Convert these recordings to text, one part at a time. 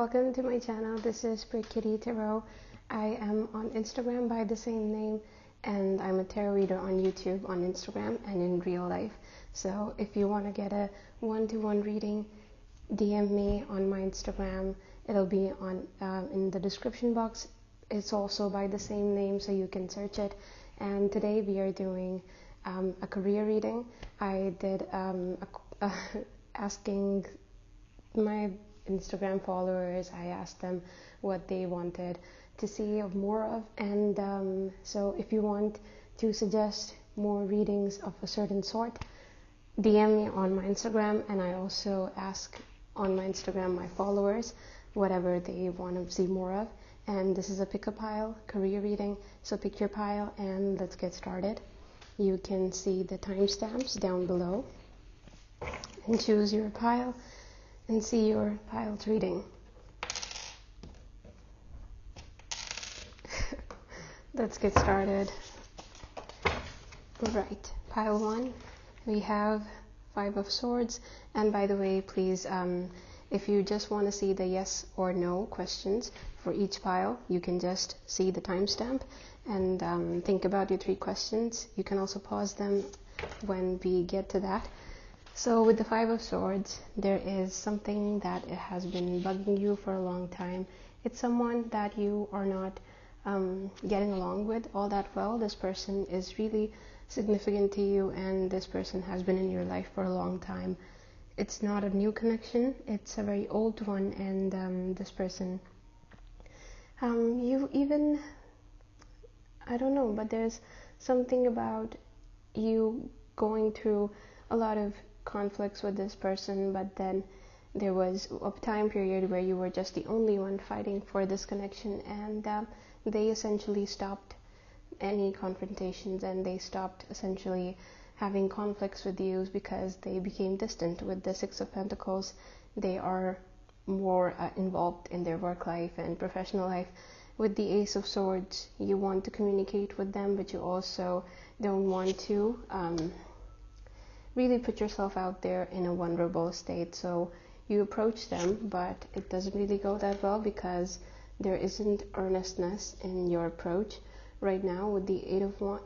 Welcome to my channel. This is Kitty Tarot. I am on Instagram by the same name, and I'm a tarot reader on YouTube, on Instagram, and in real life. So if you want to get a one-to-one reading, DM me on my Instagram. It'll be on in the description box. It's also by the same name, so you can search it. And today we are doing a career reading. I did asking my Instagram followers, I asked them what they wanted to see more of, and so if you want to suggest more readings of a certain sort, DM me on my Instagram, and I also ask on my Instagram my followers whatever they want to see more of. And this is a pick a pile career reading, so pick your pile and let's get started. You can see the timestamps down below and choose your pile and see your pile's reading. Let's get started. Right, pile 1, we have 5 of Swords. And by the way, please, if you just want to see the yes or no questions for each pile, you can just see the timestamp and think about your 3 questions. You can also pause them when we get to that. So with the 5 of Swords, there is something that has been bugging you for a long time. It's someone that you are not getting along with all that well. This person is really significant to you, and this person has been in your life for a long time. It's not a new connection, it's a very old one, and this person, you even, I don't know, but there's something about you going through a lot of conflicts with this person, but then there was a time period where you were just the only one fighting for this connection, and they essentially stopped any confrontations, and they stopped essentially having conflicts with you because they became distant. With the 6 of Pentacles, they are more involved in their work life and professional life. With the Ace of Swords, you want to communicate with them, but you also don't want to really put yourself out there in a vulnerable state. So you approach them, but it doesn't really go that well because there isn't earnestness in your approach right now. With the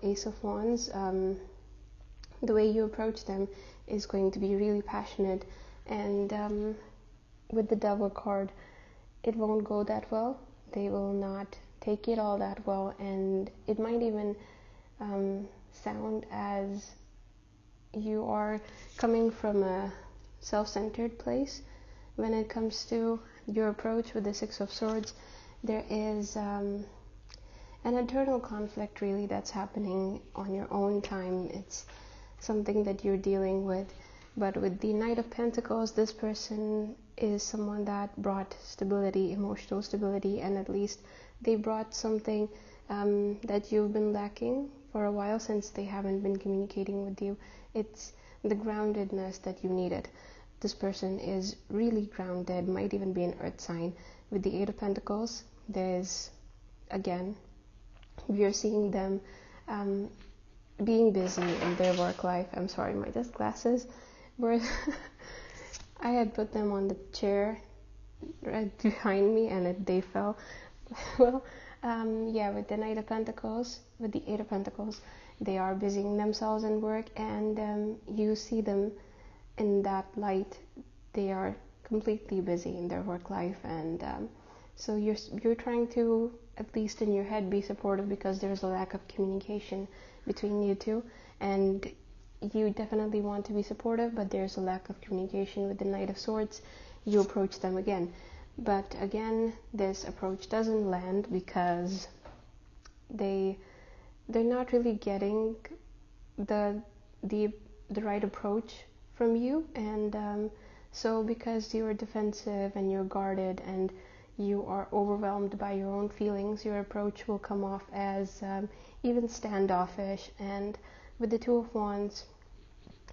Ace of Wands, the way you approach them is going to be really passionate, and with the Devil card, it won't go that well. They will not take it all that well, and it might even sound as you are coming from a self-centered place. When it comes to your approach with the 6 of Swords, there is an internal conflict really that's happening on your own time. It's something that you're dealing with. But with the Knight of Pentacles, this person is someone that brought stability, emotional stability, and at least they brought something that you've been lacking for a while since they haven't been communicating with you. It's the groundedness that you needed. This person is really grounded, might even be an earth sign. With the 8 of Pentacles, there's, again, we are seeing them being busy in their work life. I'm sorry, my glasses were I had put them on the chair right behind me, and they fell. Well, yeah, with the Knight of Pentacles, with the 8 of Pentacles, they are busying themselves in work, and you see them in that light. They are completely busy in their work life, and so you're trying to, at least in your head, be supportive because there's a lack of communication between you two, and you definitely want to be supportive, but there's a lack of communication. With the Knight of Swords, you approach them again, but again this approach doesn't land because they're not really getting the right approach from you, and so because you're defensive and you're guarded and you are overwhelmed by your own feelings, your approach will come off as even standoffish. And with the 2 of Wands,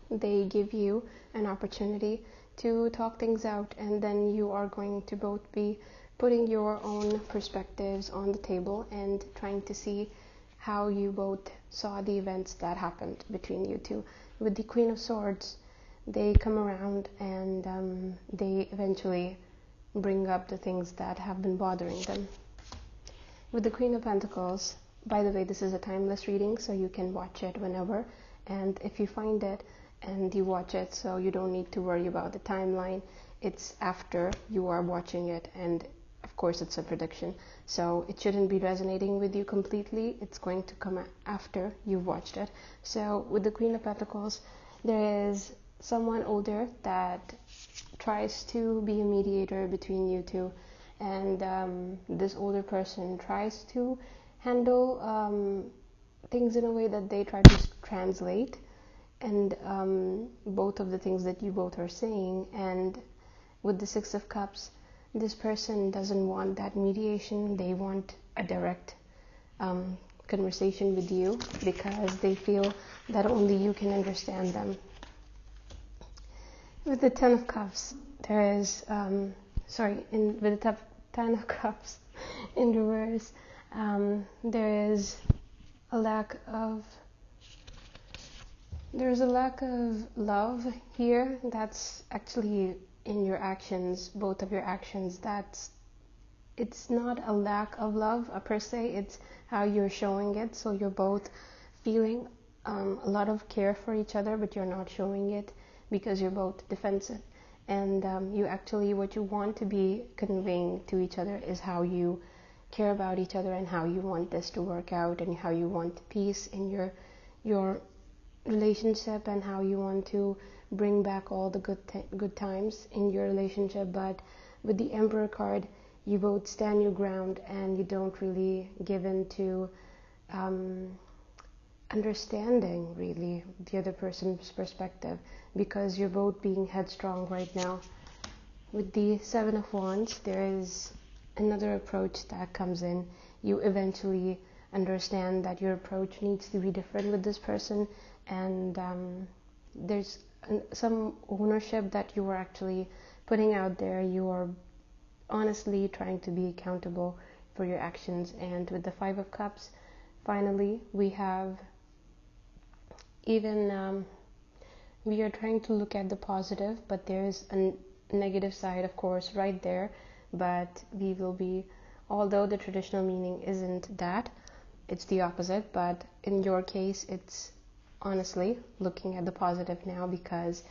they give you an opportunity to talk things out, and then you are going to both be putting your own perspectives on the table and trying to see how you both saw the events that happened between you two. With the Queen of Swords, they come around and they eventually bring up the things that have been bothering them. With the Queen of Pentacles, by the way, this is a timeless reading, so you can watch it whenever, and if you find it and you watch it, so you don't need to worry about the timeline. It's after you are watching it, and of course it's a prediction, so it shouldn't be resonating with you completely. It's going to come after you've watched it. So with the Queen of Pentacles, there is someone older that tries to be a mediator between you two, and this older person tries to handle things in a way that they try to translate, and both of the things that you both are saying. And with the Six of Cups, this person doesn't want that mediation. They want a direct conversation with you, because they feel that only you can understand them. With the Ten of Cups, there is with the Ten of Cups in reverse, there is a lack of love here. That's actually in your actions, both of your actions. It's not a lack of love per se, it's how you're showing it. So you're both feeling a lot of care for each other, but you're not showing it because you're both defensive. And what you want to be conveying to each other is how you care about each other, and how you want this to work out, and how you want peace in your relationship, and how you want to bring back all the good times in your relationship. But with the Emperor card, you both stand your ground, and you don't really give in to understanding really the other person's perspective, because you're both being headstrong right now. With the Seven of Wands, there is another approach that comes in. You eventually understand that your approach needs to be different with this person, and there's some ownership that you are actually putting out there. You are honestly trying to be accountable for your actions. And with the Five of Cups, finally, we have we are trying to look at the positive, but there is a negative side, of course, right there. But we will be, although the traditional meaning isn't that, it's the opposite. But in your case, it's honestly looking at the positive now, because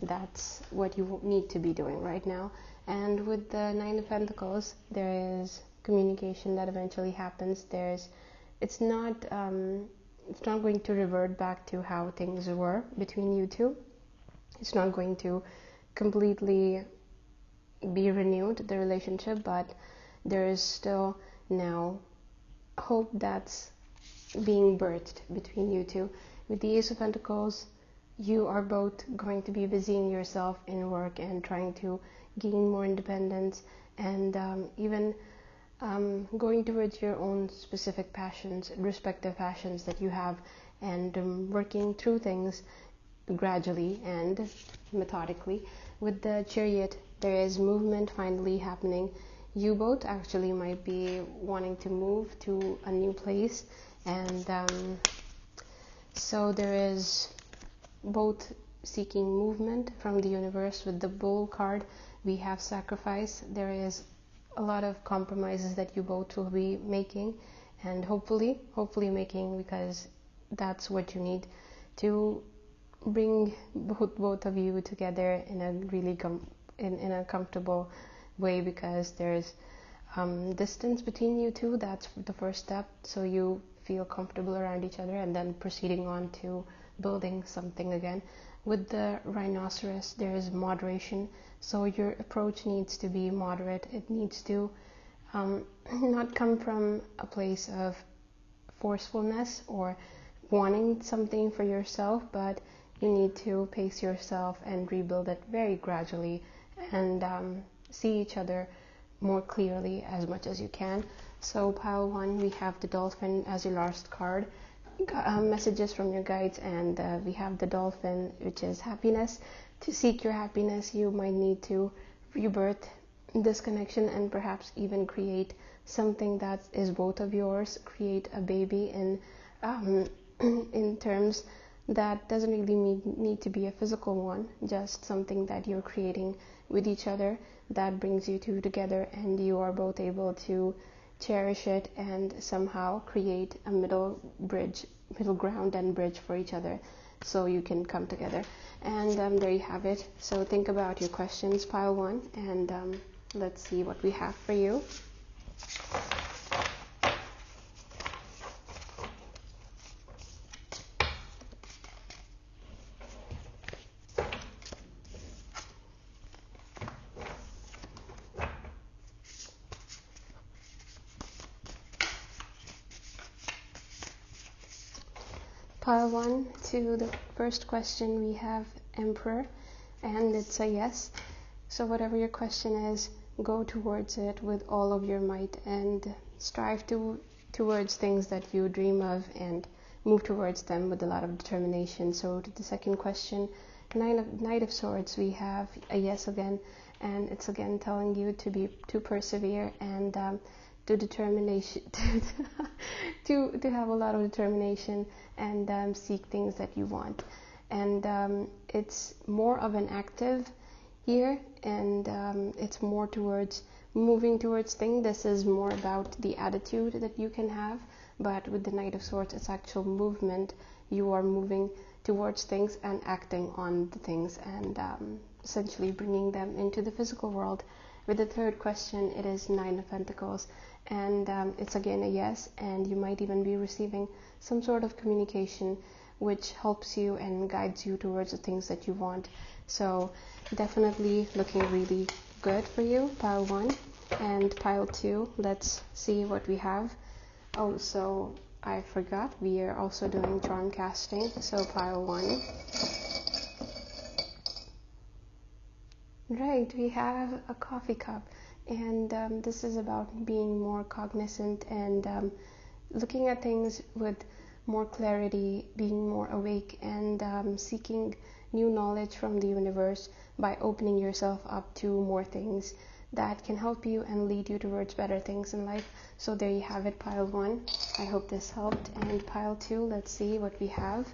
that's what you need to be doing right now. And with the Nine of Pentacles, there is communication that eventually happens. It's not going to revert back to how things were between you two. It's not going to completely be renewed, the relationship, but there is still now hope that's being birthed between you two. With the Ace of Pentacles, you are both going to be busying yourself in work and trying to gain more independence, and even going towards your own specific passions, respective passions that you have, and working through things gradually and methodically. With the Chariot, there is movement finally happening. You both actually might be wanting to move to a new place, and so there is both seeking movement from the universe. With the Bull card, we have sacrifice. There is a lot of compromises that you both will be making, and hopefully making, because that's what you need to bring both of you together in a really in a comfortable way, because there's distance between you two. That's the first step, so you feel comfortable around each other, and then proceeding on to building something again. With the Rhinoceros, there is moderation, so your approach needs to be moderate. It needs to not come from a place of forcefulness or wanting something for yourself, but you need to pace yourself and rebuild it very gradually, and see each other more clearly as much as you can. So pile 1, we have the Dolphin as your last card. Messages from your guides, and we have the Dolphin, which is happiness. To seek your happiness, you might need to rebirth this connection, and perhaps even create something that is both of yours. Create a baby in terms that doesn't really need to be a physical one, just something that you're creating with each other that brings you two together, and you are both able to cherish it and somehow create a middle ground and bridge for each other, so you can come together. And there you have it. So think about your questions, pile 1, and let's see what we have for you. Pile 1, to the first question we have Emperor, and it's a yes. So whatever your question is, go towards it with all of your might and strive towards things that you dream of and move towards them with a lot of determination. So to the second question, Knight of Swords, we have a yes again, and it's again telling you to persevere and to determination to have a lot of determination and seek things that you want. And it's more of an active here, and it's more towards moving towards things. This is more about the attitude that you can have, but with the Knight of Swords, it's actual movement. You are moving towards things and acting on the things, and essentially bringing them into the physical world. With the third question, it is 9 of Pentacles, and it's again a yes, and you might even be receiving some sort of communication which helps you and guides you towards the things that you want. So definitely looking really good for you, pile 1. And pile 2, let's see what we have. Oh, so I forgot, we are also doing charm casting. So pile 1. Right, we have a coffee cup, and this is about being more cognizant and looking at things with more clarity, being more awake, and seeking new knowledge from the universe by opening yourself up to more things that can help you and lead you towards better things in life. So there you have it, pile 1. I hope this helped. And pile 2, let's see what we have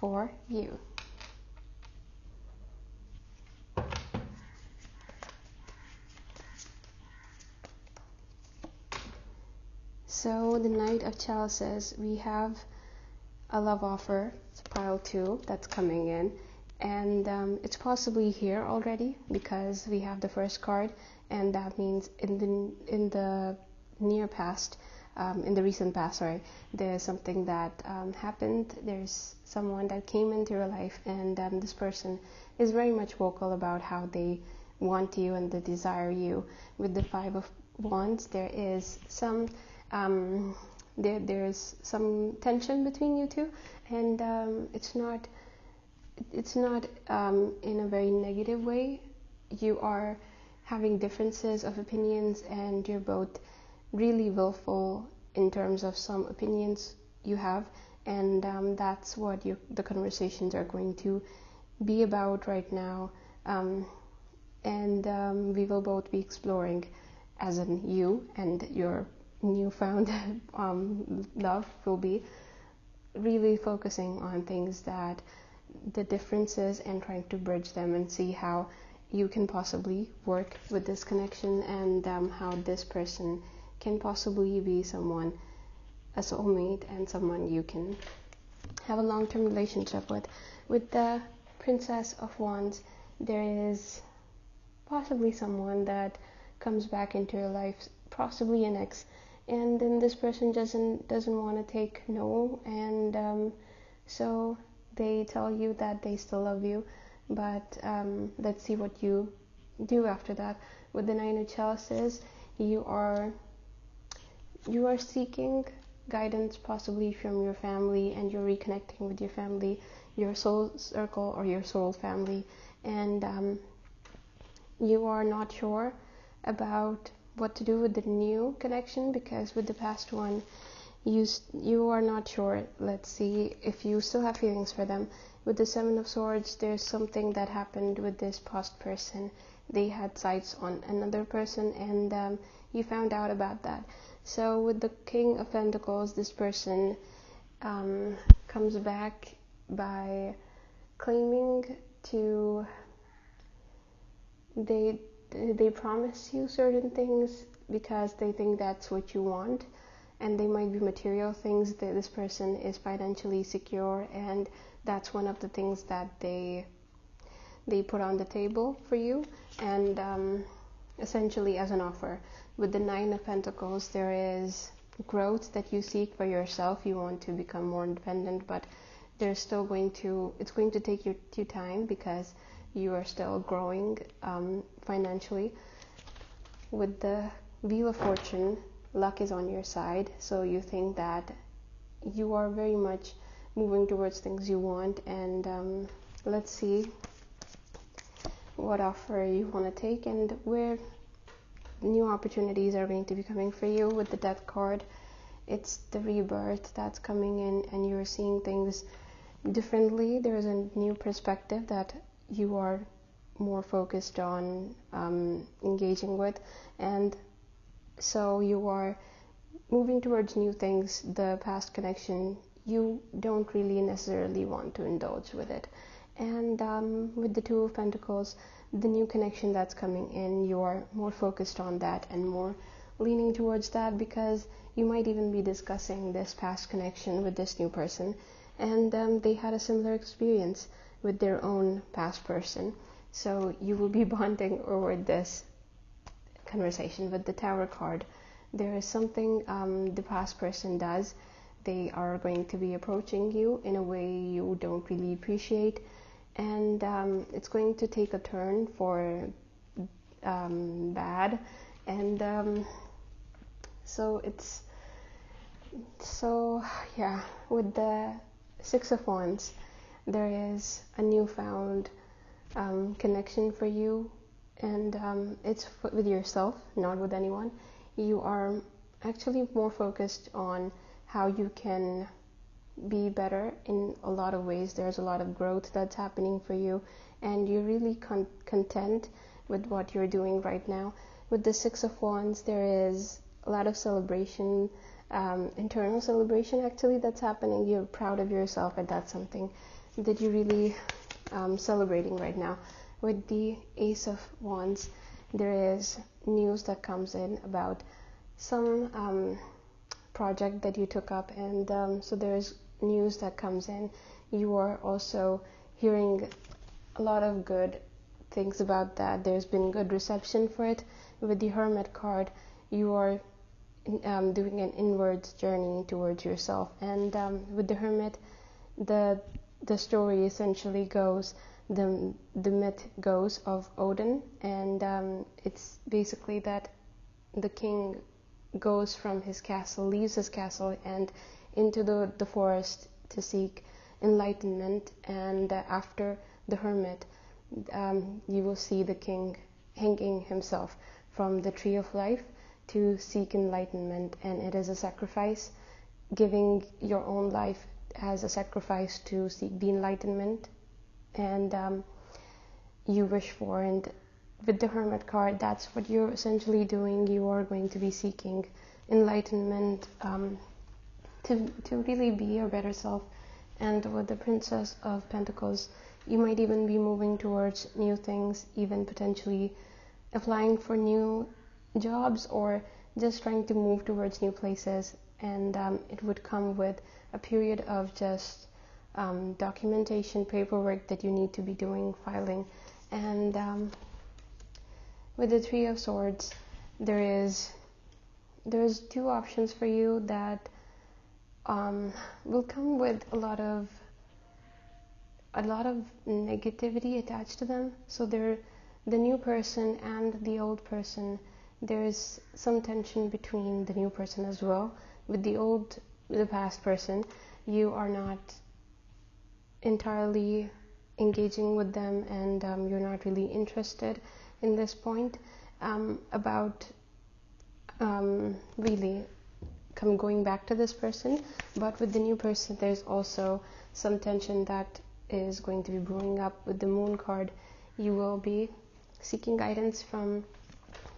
for you. So the Knight of Chalices, we have a love offer, it's pile 2, that's coming in, and it's possibly here already because we have the first card, and that means in the near past, in the recent past, sorry, there's something that happened. There's someone that came into your life, and this person is very much vocal about how they want you and they desire you. With the 5 of Wands, there is some there's some tension between you two, and it's not in a very negative way. You are having differences of opinions, and you're both really willful in terms of some opinions you have, and that's what the conversations are going to be about right now. And we will both be exploring, as in you and your newfound love will be really focusing on things that the differences and trying to bridge them and see how you can possibly work with this connection, and how this person can possibly be someone, a soulmate, and someone you can have a long-term relationship with. With the Princess of Wands, there is possibly someone that comes back into your life, possibly an ex, and then this person doesn't want to take no, and so they tell you that they still love you, but let's see what you do after that. With the 9 of Chalices, you are seeking guidance possibly from your family, and you're reconnecting with your family, your soul circle or your soul family, and you are not sure about what to do with the new connection, because with the past one you are not sure. Let's see if you still have feelings for them. With the 7 of Swords, there's something that happened with this past person. They had sights on another person, and you found out about that. So with the King of Pentacles, this person comes back by claiming to they they promise you certain things because they think that's what you want, and they might be material things. That this person is financially secure, and that's one of the things that they put on the table for you, and essentially as an offer. With the Nine of Pentacles, there is growth that you seek for yourself. You want to become more independent, but it's going to take you time because you are still growing financially. With the Wheel of Fortune, luck is on your side, so you think that you are very much moving towards things you want, and let's see what offer you want to take and where new opportunities are going to be coming for you. With the Death card, it's the rebirth that's coming in, and you're seeing things differently. There's a new perspective that you are more focused on engaging with, and so you are moving towards new things. The past connection, you don't really necessarily want to indulge with it. And with the Two of Pentacles, the new connection that's coming in, you are more focused on that and more leaning towards that, because you might even be discussing this past connection with this new person, and they had a similar experience with their own past person, so you will be bonding over this conversation. With the Tower card, there is something the past person does. They are going to be approaching you in a way you don't really appreciate, and it's going to take a turn for bad, and yeah. With the Six of Wands, there is a newfound connection for you, and it's with yourself, not with anyone. You are actually more focused on how you can be better in a lot of ways. There's a lot of growth that's happening for you, and you're really content with what you're doing right now. With the Six of Wands, there is a lot of celebration, internal celebration actually, that's happening. You're proud of yourself, and that's something that you're really celebrating right now. With the Ace of Wands, there is news that comes in about some project that you took up, and so there's news that comes in. You are also hearing a lot of good things about that. There's been good reception for it. With the Hermit card, you are doing an inwards journey towards yourself, and with the Hermit, the story essentially goes, the myth goes of Odin, and it's basically that the king goes from his castle, leaves his castle, and into the forest to seek enlightenment, and after the Hermit, you will see the king hanging himself from the tree of life to seek enlightenment, and it is a sacrifice, giving your own life as a sacrifice to seek the enlightenment and you wish for. And with the Hermit card, that's what you're essentially doing. You are going to be seeking enlightenment to really be your better self. And with the Princess of Pentacles, you might even be moving towards new things, even potentially applying for new jobs or just trying to move towards new places, and it would come with a period of just documentation, paperwork that you need to be doing, filing. And with the Three of Swords, there's two options for you that will come with a lot of negativity attached to them. So they're the new person and the old person. There is some tension between the new person as well. With the past person, you are not entirely engaging with them, and you're not really interested in this point about really going back to this person. But with the new person, there's also some tension that is going to be brewing up. With the Moon card, you will be seeking guidance from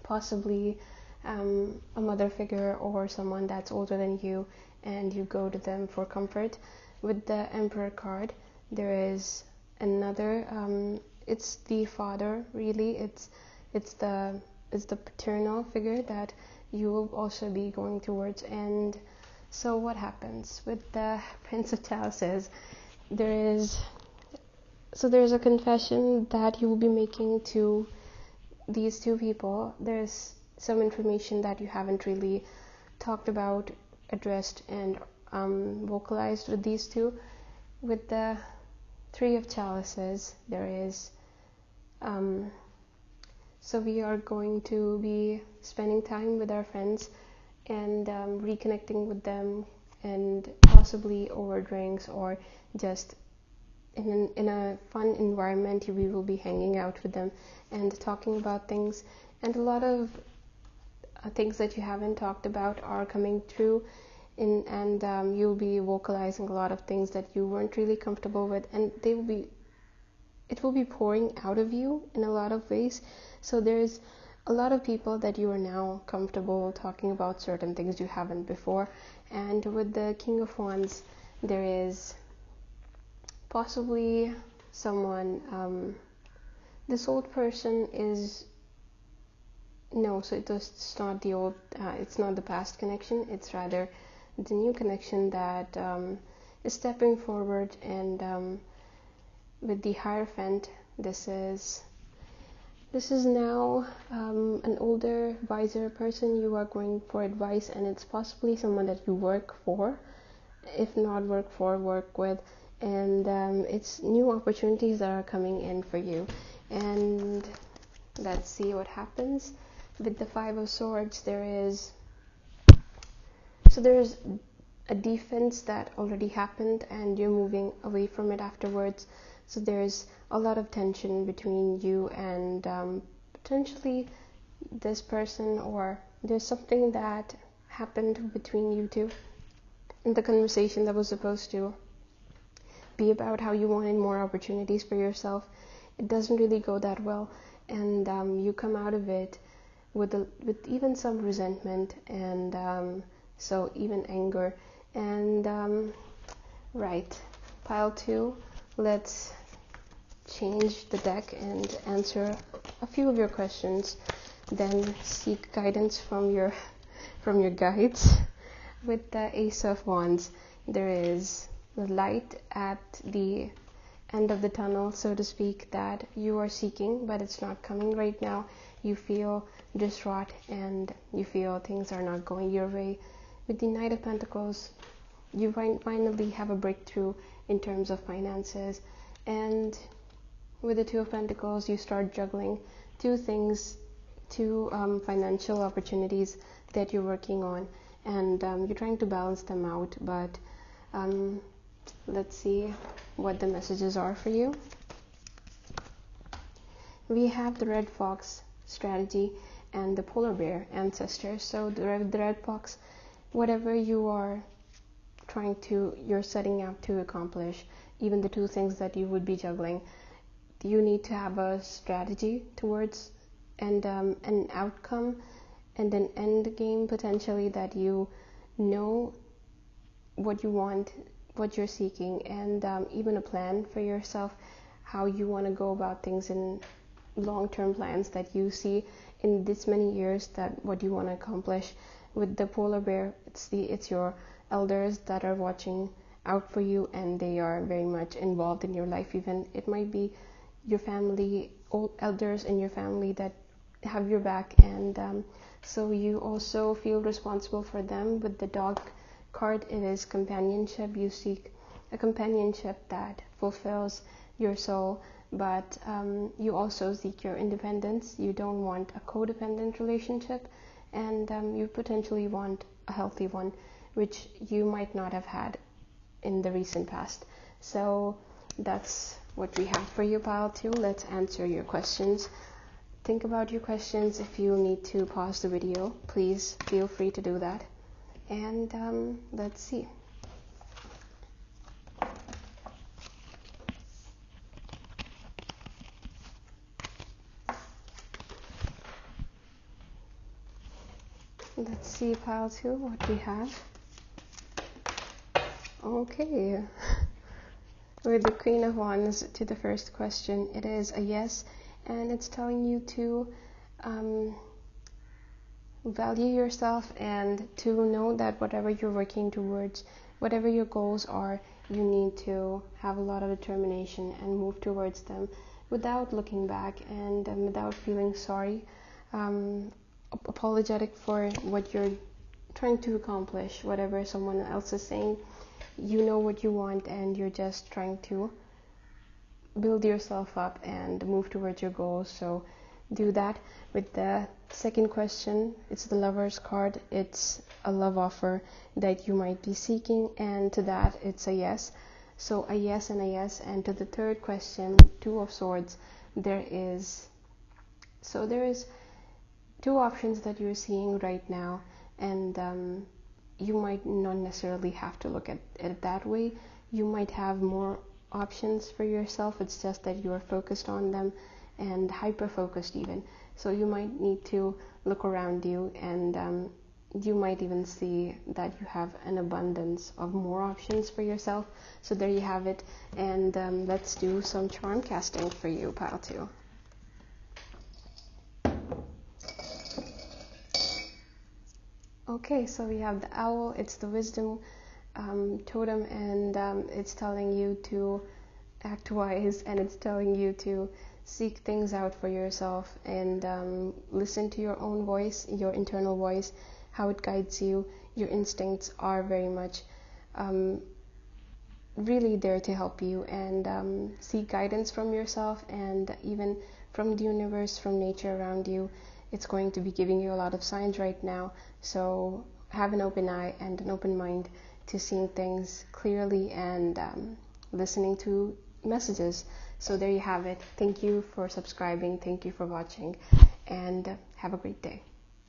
possibly a mother figure or someone that's older than you, and you go to them for comfort. With the Emperor card, there is another it's the father, really. It's it's the paternal figure that you will also be going towards. And so what happens with the Prince of Chalices? There's a confession that you will be making to these two people. There's some information that you haven't really talked about, addressed, and vocalized with these two. With the Three of Chalices, there is so we are going to be spending time with our friends and reconnecting with them, and possibly over drinks or just in a fun environment. We will be hanging out with them and talking about things, and a lot of things that you haven't talked about are coming through, and you'll be vocalizing a lot of things that you weren't really comfortable with, and it will be pouring out of you in a lot of ways. So there's a lot of people that you are now comfortable talking about certain things you haven't before. And with the King of Wands, there is possibly someone, this old person is, no, so it's not the old, it's not the past connection, it's rather the new connection that is stepping forward. And with the Hierophant, this is now an older, wiser person. You are going for advice, and it's possibly someone that you work for, if not work for, work with. And it's new opportunities that are coming in for you. And let's see what happens. With the Five of Swords, there's a defense that already happened, and you're moving away from it afterwards. So there's a lot of tension between you and potentially this person, or there's something that happened between you two in the conversation that was supposed to be about how you wanted more opportunities for yourself. It doesn't really go that well, and you come out of it with even some resentment, and so even anger. And right, pile 2, let's change the deck and answer a few of your questions, then seek guidance from your guides. With the Ace of Wands, there is the light at the end of the tunnel, so to speak, that you are seeking, but it's not coming right now. You feel distraught, and you feel things are not going your way. With the Knight of Pentacles, you finally have a breakthrough in terms of finances. And with the Two of Pentacles, you start juggling two things, two financial opportunities that you're working on, and you're trying to balance them out. But let's see what the messages are for you. We have the Red Fox strategy and the Polar Bear ancestors. So the Red Fox, whatever you're setting out to accomplish, even the two things that you would be juggling, you need to have a strategy towards, and an outcome and an end game potentially, that you know what you want, what you're seeking, and even a plan for yourself, how you want to go about things, in long-term plans that you see in this many years, that what you want to accomplish. With the Polar Bear, it's your elders that are watching out for you, and they are very much involved in your life. Even it might be your family, old elders in your family that have your back, and so you also feel responsible for them. With the Dog card, it is companionship. You seek a companionship that fulfills your soul, but you also seek your independence. You don't want a codependent relationship, and you potentially want a healthy one, which you might not have had in the recent past. So that's what we have for you, pile 2. Let's answer your questions. Think about your questions. If you need to pause the video, please feel free to do that. And let's see. Let's see, pile 2, what we have. Okay. With the Queen of Wands to the first question, it is a yes, and it's telling you to um, value yourself, and to know that whatever you're working towards, whatever your goals are, you need to have a lot of determination and move towards them without looking back, and without feeling sorry, apologetic for what you're trying to accomplish, whatever someone else is saying. You know what you want, and you're just trying to build yourself up and move towards your goals. So do that. With the second question, it's the Lover's card. It's a love offer that you might be seeking, and to that it's a yes. So a yes and a yes. And to the third question, Two of Swords, there is two options that you're seeing right now, and you might not necessarily have to look at it that way. You might have more options for yourself. It's just that you are focused on them, and hyper focused even. So you might need to look around you, and you might even see that you have an abundance of more options for yourself. So there you have it. And let's do some charm casting for you, pile 2. Okay, so we have the owl. It's the wisdom totem, and it's telling you to act wise, and it's telling you to seek things out for yourself, and listen to your own voice, your internal voice, how it guides you. Your instincts are very much really there to help you, and seek guidance from yourself, and even from the universe, from nature around you. It's going to be giving you a lot of signs right now, so have an open eye and an open mind to seeing things clearly, and listening to messages. So there you have it. Thank you for subscribing, thank you for watching, and have a great day.